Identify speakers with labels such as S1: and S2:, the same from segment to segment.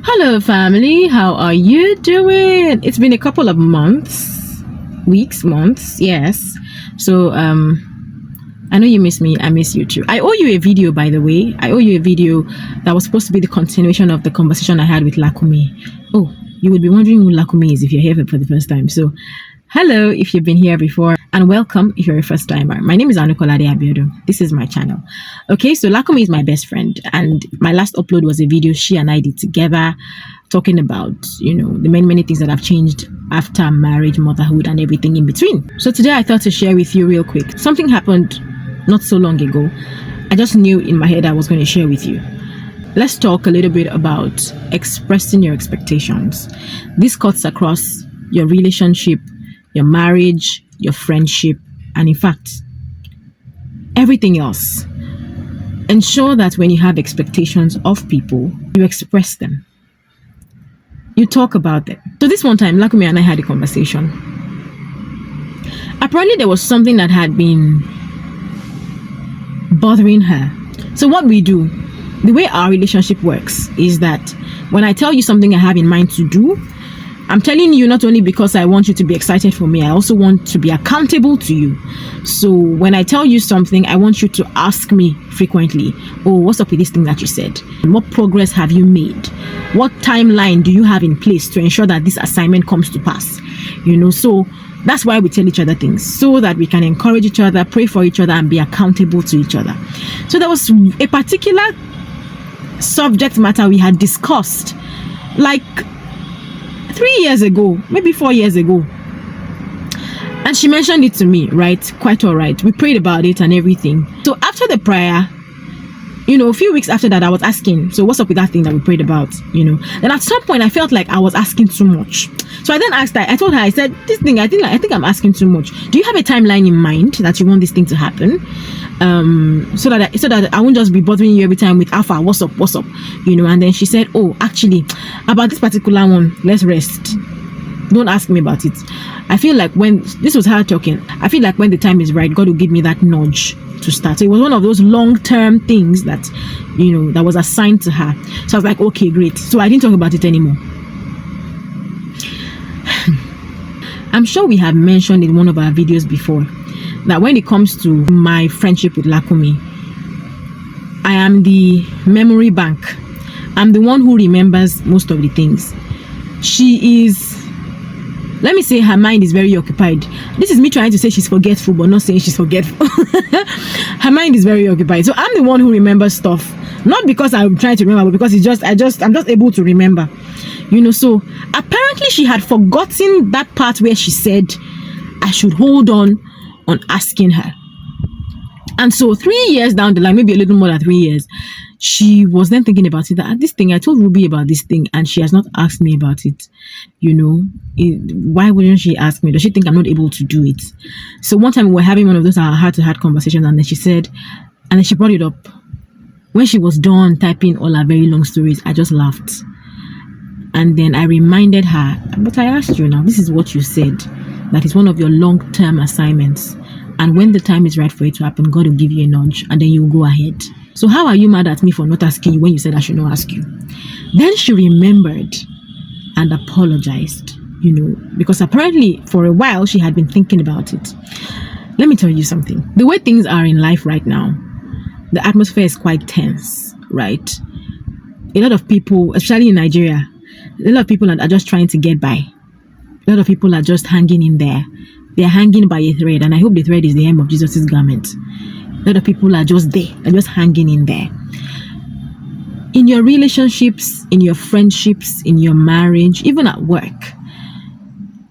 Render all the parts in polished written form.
S1: Hello family, how are you doing? It's been a couple of months, yes. So I know you miss me, I miss you too. I owe you a video, by the way. I owe you a video that was supposed to be the continuation of the conversation I had with Lakumi. Oh, you would be wondering who Lakumi is if you're here for the first time. So hello if you've been here before, and welcome if you're a first timer. My name is Aanu-Kolade. This is my channel. Okay, so Lakumi is my best friend, and my last upload was a video she and I did together talking about, the many things that have changed after marriage, motherhood, and everything in between. So today I thought to share with you real quick. Something happened not so long ago. I just knew in my head I was going to share with you. Let's talk a little bit about expressing your expectations. This cuts across your relationship, your marriage, your friendship, and in fact, everything else. Ensure that when you have expectations of people, you express them. You talk about them. So this one time, Lakumi and I had a conversation. Apparently, there was something that had been bothering her. So what we do, the way our relationship works, is that when I tell you something I have in mind to do, I'm telling you not only because I want you to be excited for me, I also want to be accountable to you. So when I tell you something, I want you to ask me frequently, oh, what's up with this thing that you said? What progress have you made? What timeline do you have in place to ensure that this assignment comes to pass? So that's why we tell each other things, so that we can encourage each other, pray for each other, and be accountable to each other. So there was a particular subject matter we had discussed, like 3 years ago, maybe 4 years ago, and she mentioned it to me, right? Quite all right. We prayed about it and everything. So after the prayer, a few weeks after that, I was asking, so what's up with that thing that we prayed about? Then at some point I felt like I was asking too much. So I then asked her, I told her, I said, this thing, I think I'm asking too much. Do you have a timeline in mind that you want this thing to happen? So that I won't just be bothering you every time with Alpha, what's up? And then she said, oh, actually, about this particular one, let's rest. Don't ask me about it. I feel like this was her talking, I feel like when the time is right, God will give me that nudge to start. So it was one of those long-term things that, that was assigned to her. So I was like, okay, great. So I didn't talk about it anymore. I'm sure we have mentioned in one of our videos before that when it comes to my friendship with Lakumi, I am the memory bank. I'm the one who remembers most of the things. She is, let me say, her mind is very occupied. This is me trying to say she's forgetful, but not saying she's forgetful. Her mind is very occupied. So I'm the one who remembers stuff. Not because I'm trying to remember, but because I'm just able to remember. So apparently she had forgotten that part where she said I should hold on asking her. And so 3 years down the line, maybe a little more than 3 years, she was then thinking about it, that this thing, I told Ruby about this thing and she has not asked me about it. Why wouldn't she ask me? Does she think I'm not able to do it? So one time we were having one of those heart-to-heart conversations, and then she said, and then she brought it up. When she was done typing all her very long stories, I just laughed. And then I reminded her, but I asked you now, this is what you said, that is one of your long-term assignments. And when the time is right for it to happen, God will give you a nudge and then you'll go ahead. So how are you mad at me for not asking you when you said I should not ask you? Then she remembered and apologized, because apparently for a while she had been thinking about it. Let me tell you something. The way things are in life right now, the atmosphere is quite tense, right? A lot of people, especially in Nigeria, a lot of people are just trying to get by. A lot of people are just hanging in there. They're hanging by a thread, and I hope the thread is the hem of Jesus' garment. A lot of people are just there, are just hanging in there. In your relationships, in your friendships, in your marriage, even at work,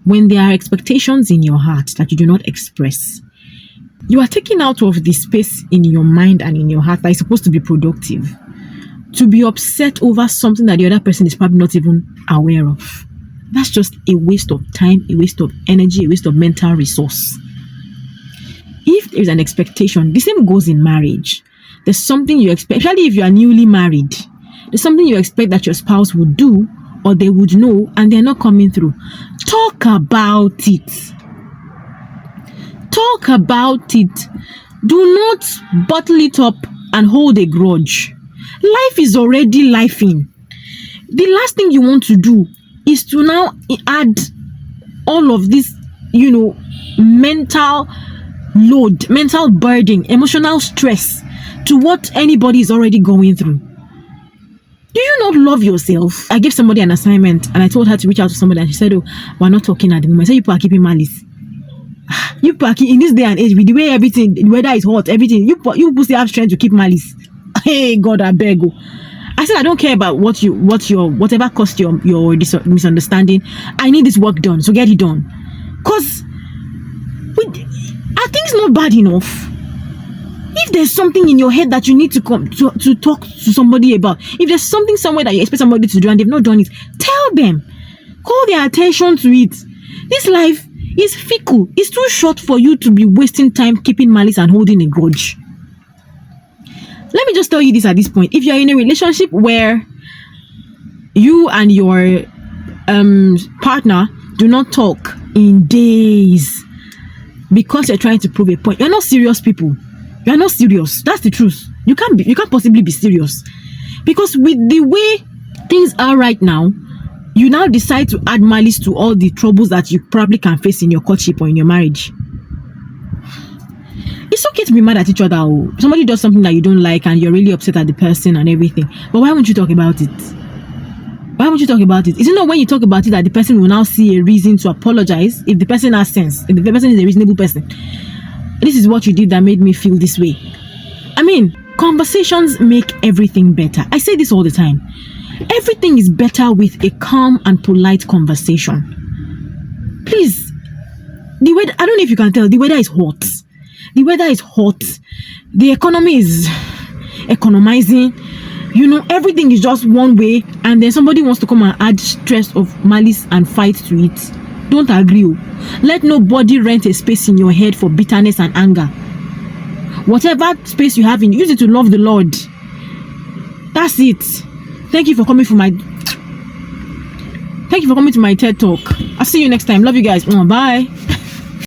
S1: when there are expectations in your heart that you do not express, you are taking out of the space in your mind and in your heart that is supposed to be productive, to be upset over something that the other person is probably not even aware of. That's just a waste of time, a waste of energy, a waste of mental resource. If there is an expectation, the same goes in marriage. There's something you expect, especially if you are newly married. There's something you expect that your spouse would do or they would know, and they're not coming through. Talk about it. Talk about it. Do not bottle it up and hold a grudge. Life is already lifing. The last thing you want to do is to now add all of this, mental load, mental burden, emotional stress to what anybody is already going through. Do you not love yourself? I gave somebody an assignment and I told her to reach out to somebody, and she said, "Oh, we're not talking at the moment." I said, "You people are keeping malice. You people are in this day and age, with the way everything, the weather is hot, everything, you people still have strength to keep malice. Hey, God, I beg you." I said, "I don't care about whatever caused your misunderstanding. I need this work done, so get it done." Because are things not bad enough? If there's something in your head that you need to come to talk to somebody about, if there's something somewhere that you expect somebody to do and they've not done it, tell them. Call their attention to it. This life is fickle. It's too short for you to be wasting time keeping malice and holding a grudge. Let me just tell you this at this point. If you're in a relationship where you and your partner do not talk in days because you're trying to prove a point, you're not serious people. You're not serious. That's the truth. You can't possibly be serious. Because with the way things are right now, you now decide to add malice to all the troubles that you probably can face in your courtship or in your marriage. It's okay to be mad at each other. Somebody does something that you don't like and you're really upset at the person and everything. But why won't you talk about it? Why won't you talk about it? Is it not when you talk about it that the person will now see a reason to apologize? If the person has sense, if the person is a reasonable person. This is what you did that made me feel this way. I mean, conversations make everything better. I say this all the time. Everything is better with a calm and polite conversation. Please, the weather, I don't know if you can tell, the weather is hot. The weather is hot. The economy is economizing. Everything is just one way, and then somebody wants to come and add stress of malice and fight to it. Don't agree. Let nobody rent a space in your head for bitterness and anger. Whatever space you have in, use it to love the Lord. That's it. Thank you for coming to my TED Talk. I'll see you next time. Love you guys. Bye.